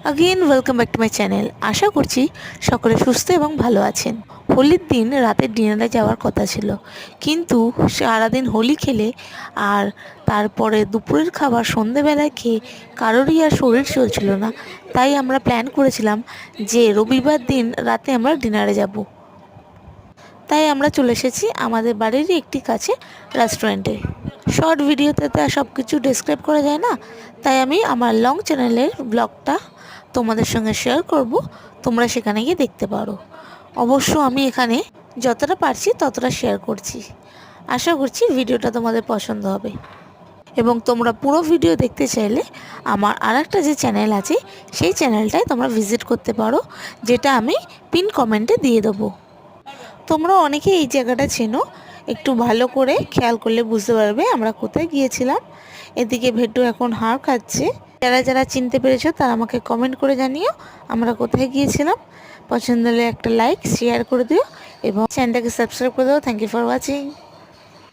Again welcome back to my channel. आशा करছি সকলে সুস্থ এবং ভালো আছেন। হোলির দিন রাতে ডিনারে যাওয়ার কথা ছিল, কিন্তু সারাদিন হোলি খেলে আর তারপরে দুপুরের খাবার সন্ধেবেলায় খেয়ে কারোরই আর শরীর চলছিল না। তাই আমরা প্ল্যান করেছিলাম যে রবিবার দিন রাতে আমরা ডিনারে যাব। তাই আমরা চলে এসেছি আমাদের বাড়িরই একটি কাছে রেস্টুরেন্টে। শর্ট ভিডিওতে তো সব কিছু ডেসক্রাইব করা যায় না, তাই আমি আমার লং চ্যানেলের ব্লগটা তোমাদের সঙ্গে শেয়ার করব, তোমরা সেখানে গিয়ে দেখতে পারো। অবশ্য আমি এখানে যতটা পারছি ততটা শেয়ার করছি। আশা করছি ভিডিওটা তোমাদের পছন্দ হবে এবং তোমরা পুরো ভিডিও দেখতে চাইলে আমার আরেকটা যে চ্যানেল আছে সেই চ্যানেলটায় তোমরা ভিজিট করতে পারো, যেটা আমি পিন কমেন্টে দিয়ে দেবো। তোমরা অনেকে এই জায়গাটা চেনো, একটু ভালো করে খেয়াল করলে বুঝতে পারবে আমরা কোথায় গিয়েছিলাম। এদিকে ভেটু এখন হাড় খাচ্ছে। যারা যারা চিনতে পেরেছো তারা আমাকে কমেন্ট করে জানিও আমরা কোথায় গিয়েছিলাম। পছন্দ হলে একটা লাইক শেয়ার করে দিও এবং চ্যানেলটাকে সাবস্ক্রাইব করে দাও। Thank you for watching.